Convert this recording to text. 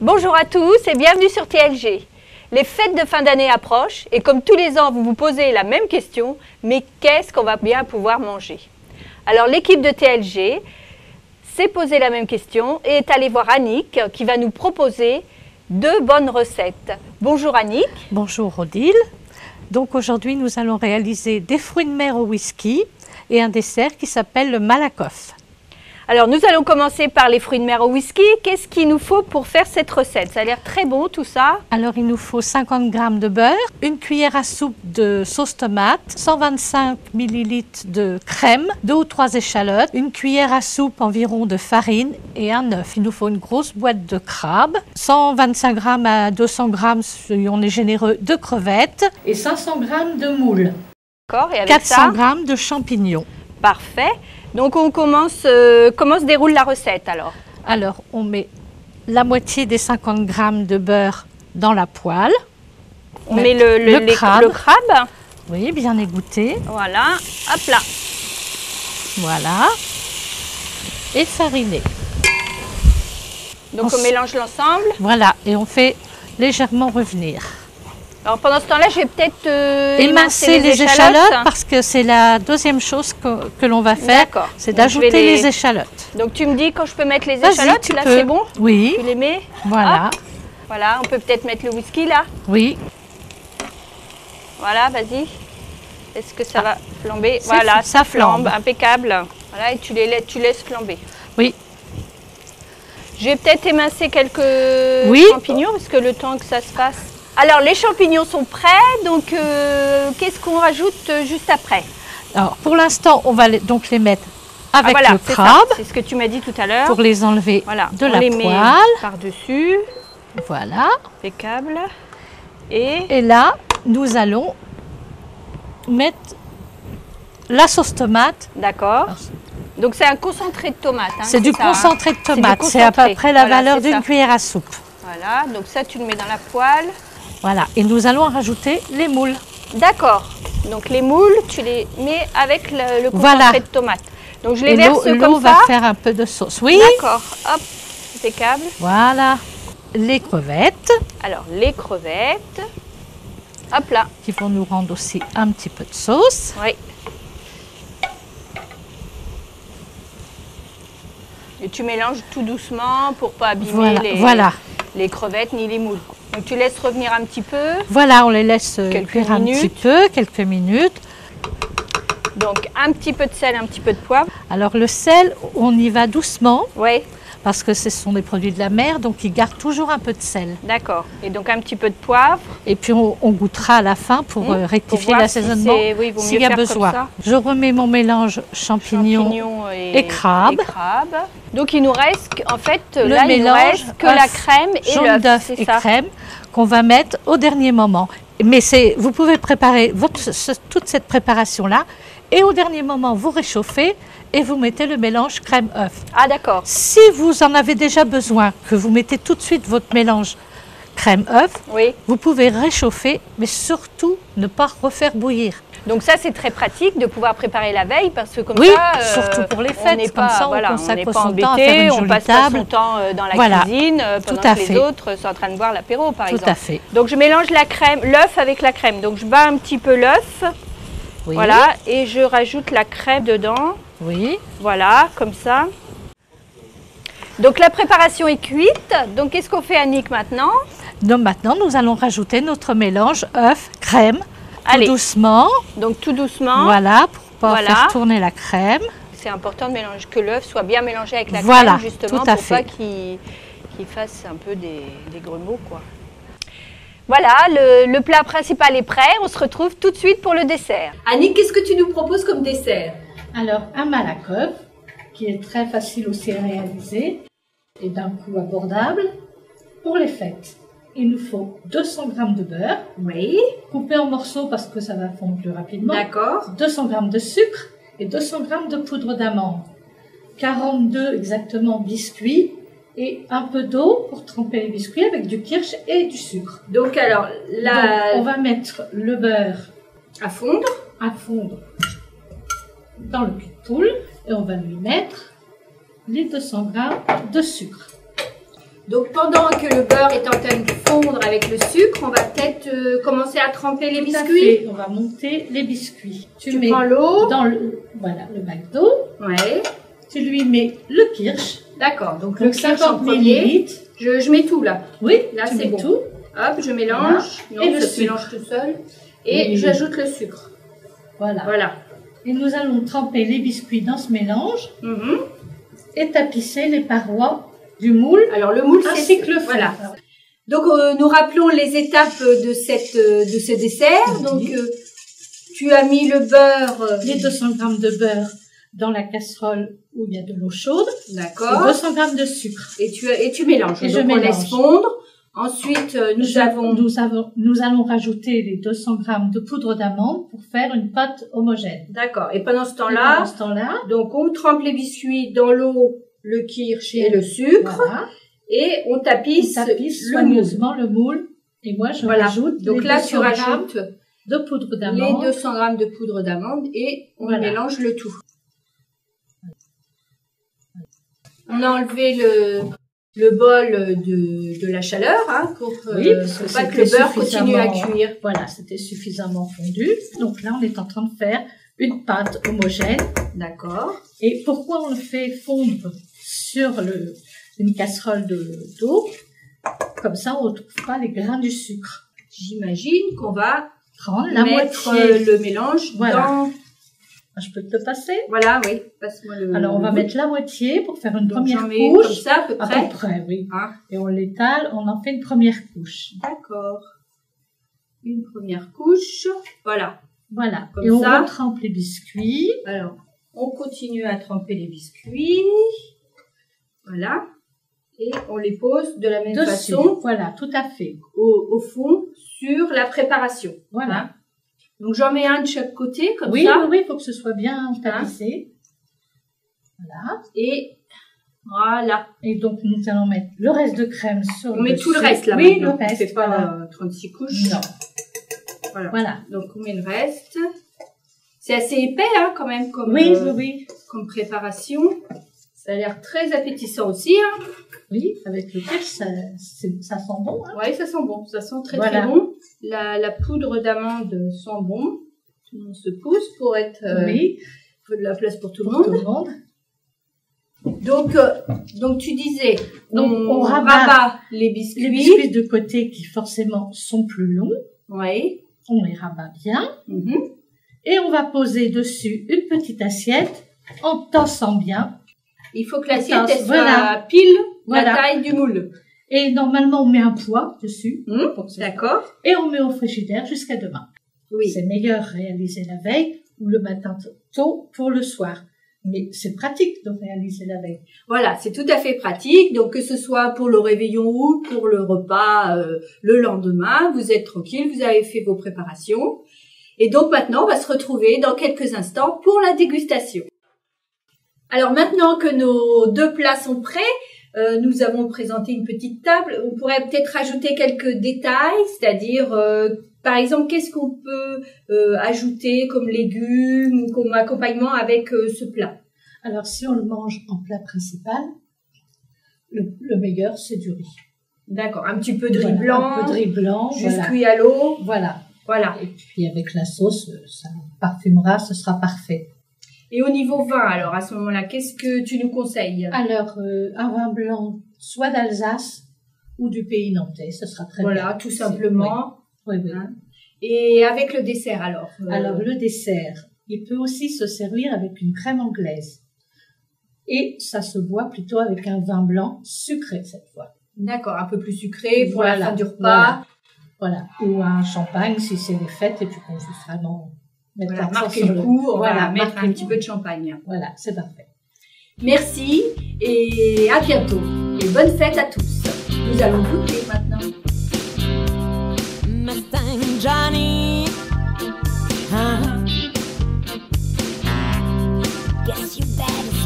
Bonjour à tous et bienvenue sur TLG. Les fêtes de fin d'année approchent et comme tous les ans vous vous posez la même question, mais qu'est-ce qu'on va bien pouvoir manger? Alors l'équipe de TLG s'est posé la même question et est allée voir Annick qui va nous proposer deux bonnes recettes. Bonjour Annick. Bonjour Odile. Donc aujourd'hui nous allons réaliser des fruits de mer au whisky et un dessert qui s'appelle le Malakoff. Alors nous allons commencer par les fruits de mer au whisky. Qu'est-ce qu'il nous faut pour faire cette recette? Ça a l'air très bon tout ça. Alors il nous faut 50 g de beurre, une cuillère à soupe de sauce tomate, 125 ml de crème, 2 ou 3 échalotes, une cuillère à soupe environ de farine et un œuf. Il nous faut une grosse boîte de crabes, 125 g à 200 g si on est généreux de crevettes et 500 g de moules. D'accord, et avec 400 ça g de champignons. Parfait. Donc on commence, comment se déroule la recette alors? Alors on met la moitié des 50 g de beurre dans la poêle. On met le crabe. Oui, bien égoutté. Voilà, hop là. Voilà. Et fariner. Donc on mélange l'ensemble. Voilà, et on fait légèrement revenir. Alors pendant ce temps-là, je vais peut-être émincer les échalotes parce que c'est la deuxième chose que l'on va faire, c'est d'ajouter les échalotes. Donc tu me dis quand je peux mettre les échalotes, là c'est bon? Oui. Tu les mets? Voilà. Hop. Voilà, on peut peut-être mettre le whisky là? Oui. Voilà, vas-y. Est-ce que ça va flamber? Voilà, ça flambe, impeccable. Voilà, et tu laisses flamber. Oui. Je vais peut-être émincer quelques champignons parce que le temps que ça se fasse. Alors les champignons sont prêts, donc qu'est-ce qu'on rajoute juste après? Alors pour l'instant, on va donc les mettre avec le crabe. C'est ce que tu m'as dit tout à l'heure. Pour les enlever de la poêle. Par-dessus. Voilà. Impeccable. Et là, nous allons mettre la sauce tomate. D'accord. Donc c'est un concentré de tomate. Hein, c'est du concentré de tomate. C'est à peu près la valeur d'une cuillère à soupe. Voilà, donc ça tu le mets dans la poêle. Voilà, et nous allons rajouter les moules. D'accord, donc les moules, tu les mets avec le concentré de tomate. Donc je les verse comme ça. L'eau va faire un peu de sauce, oui. D'accord, hop, impeccable. Voilà, les crevettes. Alors les crevettes, hop là. Qui vont nous rendre aussi un petit peu de sauce. Oui. Et tu mélanges tout doucement pour pas abîmer les crevettes ni les moules. Donc tu laisses revenir un petit peu. Voilà, on les laisse cuire un petit peu, quelques minutes. Donc un petit peu de sel, un petit peu de poivre. Alors le sel, on y va doucement. Oui. Parce que ce sont des produits de la mer, donc ils gardent toujours un peu de sel. D'accord. Et donc un petit peu de poivre. Et puis on goûtera à la fin pour rectifier l'assaisonnement s'il y a besoin. Je remets mon mélange champignons et crabe. Donc il nous reste en fait le mélange que la crème et jaune d'œuf et crème qu'on va mettre au dernier moment. Mais vous pouvez préparer toute cette préparation-là et au dernier moment vous réchauffez et vous mettez le mélange crème-œuf. Ah d'accord. Si vous en avez déjà besoin, que vous mettez tout de suite votre mélange crème-œuf, vous pouvez réchauffer, mais surtout ne pas refaire bouillir. Donc ça c'est très pratique de pouvoir préparer la veille parce que comme ça, surtout pour les fêtes, comme ça on consacre son temps à faire une jolie on passe pas son temps dans la cuisine pendant que les autres sont en train de boire l'apéro par exemple. Tout à fait. Donc je mélange la crème, l'œuf avec la crème. Donc je bats un petit peu l'œuf, voilà, et je rajoute la crème dedans. Oui. Voilà, comme ça. Donc la préparation est cuite. Donc qu'est-ce qu'on fait Annick maintenant? Donc maintenant nous allons rajouter notre mélange œuf, crème. Tout doucement. Donc tout doucement. Voilà, pour pas faire tourner la crème. C'est important de mélanger, que l'œuf soit bien mélangé avec la crème justement pour pas qu'il fasse un peu des grumeaux quoi. Voilà, le plat principal est prêt. On se retrouve tout de suite pour le dessert. Annick, qu'est-ce que tu nous proposes comme dessert? Alors un Malakoff qui est très facile aussi à réaliser et d'un coût abordable pour les fêtes. Il nous faut 200 g de beurre, coupé en morceaux parce que ça va fondre plus rapidement. D'accord. 200 g de sucre et 200 g de poudre d'amande. 42 exactement biscuits et un peu d'eau pour tremper les biscuits avec du kirsch et du sucre. Donc alors, on va mettre le beurre à fondre dans le cul de poule et on va lui mettre les 200 g de sucre. Donc pendant que le beurre est en train de fondre avec le sucre, on va peut-être commencer à tremper les biscuits. On va monter les biscuits. Tu prends l'eau. Dans voilà, le bac d'eau. Ouais. Tu lui mets le kirsch. D'accord, donc le 50 ml. Je mets tout là. Oui, là c'est bon. Tout. Hop, je mélange. Voilà. Et ça se mélange tout seul. Et j'ajoute le sucre. Voilà. Voilà. Et nous allons tremper les biscuits dans ce mélange et tapisser les parois du moule. Alors le moule, ainsi que le fond. Voilà. Donc nous rappelons les étapes de ce dessert. Donc tu as mis le beurre, les 200 g de beurre dans la casserole où il y a de l'eau chaude. D'accord. 200 g de sucre. Et tu mélanges. Et donc on laisse fondre. Ensuite, nous allons rajouter les 200 g de poudre d'amande pour faire une pâte homogène. D'accord. Et pendant ce temps-là, donc on trempe les biscuits dans l'eau, le kirsch et le sucre, voilà. Et on tapisse soigneusement le moule. Et moi, je rajoute. Donc là, tu rajoutes de poudre d'amande. Les 200 g de poudre d'amande et on mélange le tout. On a enlevé le bol de la chaleur pour pas que le beurre continue à cuire. Voilà, c'était suffisamment fondu. Donc là, on est en train de faire une pâte homogène. D'accord. Et pourquoi on le fait fondre sur une casserole d'eau? Comme ça, on ne retrouve pas les grains du sucre. J'imagine qu'on va prendre la mettre moitié. Le mélange dans... Je peux te passer? Voilà, oui. Passe-moi Alors, on va mettre la moitié pour faire une première couche. Comme ça, à peu près. À peu près, oui. Et on l'étale, on en fait une première couche. D'accord. Une première couche. Voilà. Voilà. Comme et on ça. retrempe les biscuits. Alors, on continue à tremper les biscuits. Voilà. Et on les pose de la même façon. Voilà, tout à fait. Au fond, sur la préparation. Voilà. Donc, j'en mets un de chaque côté, comme ça. Oui, il faut que ce soit bien tapissé. Voilà. Et voilà. Et donc, nous allons mettre le reste de crème sur On met tout le reste, là, oui, maintenant. le reste. C'est pas 36 couches. Non. Voilà. Donc, on met le reste. C'est assez épais, quand même, comme préparation. Ça a l'air très appétissant aussi, Oui, avec le kirsch, ça sent bon. Oui, ça sent bon. Ça sent très, très bon. La poudre d'amande sent bon. Tout le monde se pousse pour être... il faut de la place pour tout le monde. Donc tu disais, on rabat les biscuits. Les biscuits de côté qui forcément sont plus longs. Oui. On les rabat bien. Et on va poser dessus une petite assiette en tassant bien. Il faut que l'assiette soit pile la taille du moule. Et normalement, on met un poids dessus. D'accord. Et on met au frigidaire jusqu'à demain. Oui. C'est meilleur réaliser la veille ou le matin tôt pour le soir. Mais c'est pratique de réaliser la veille. Voilà, c'est tout à fait pratique. Donc, que ce soit pour le réveillon ou pour le repas le lendemain, vous êtes tranquille, vous avez fait vos préparations. Et donc, maintenant, on va se retrouver dans quelques instants pour la dégustation. Alors, maintenant que nos deux plats sont prêts, nous avons présenté une petite table. On pourrait peut-être rajouter quelques détails, c'est-à-dire, par exemple, qu'est-ce qu'on peut ajouter comme légumes ou comme accompagnement avec ce plat? Alors, si on le mange en plat principal, le meilleur, c'est du riz. D'accord, un petit peu de riz blanc. Un peu de riz blanc. Juste cuit à l'eau. Voilà. Voilà. Et puis, avec la sauce, ça parfumera, ce sera parfait. Et au niveau vin, alors, à ce moment-là, qu'est-ce que tu nous conseilles? Alors, un vin blanc, soit d'Alsace ou du pays nantais, ce sera très bien. Voilà, tout simplement. Oui. Et avec le dessert, alors? Alors, le dessert, il peut aussi se servir avec une crème anglaise. Et ça se boit plutôt avec un vin blanc sucré, cette fois. D'accord, un peu plus sucré pour la fin du repas. Voilà. Ou un champagne, si c'est les fêtes, et puis qu'on veut vraiment... marquer le coup, on va mettre un petit peu de champagne. Voilà, c'est parfait. Merci et à bientôt. Et bonne fête à tous. Nous allons goûter maintenant. Mustang Johnny, guess you better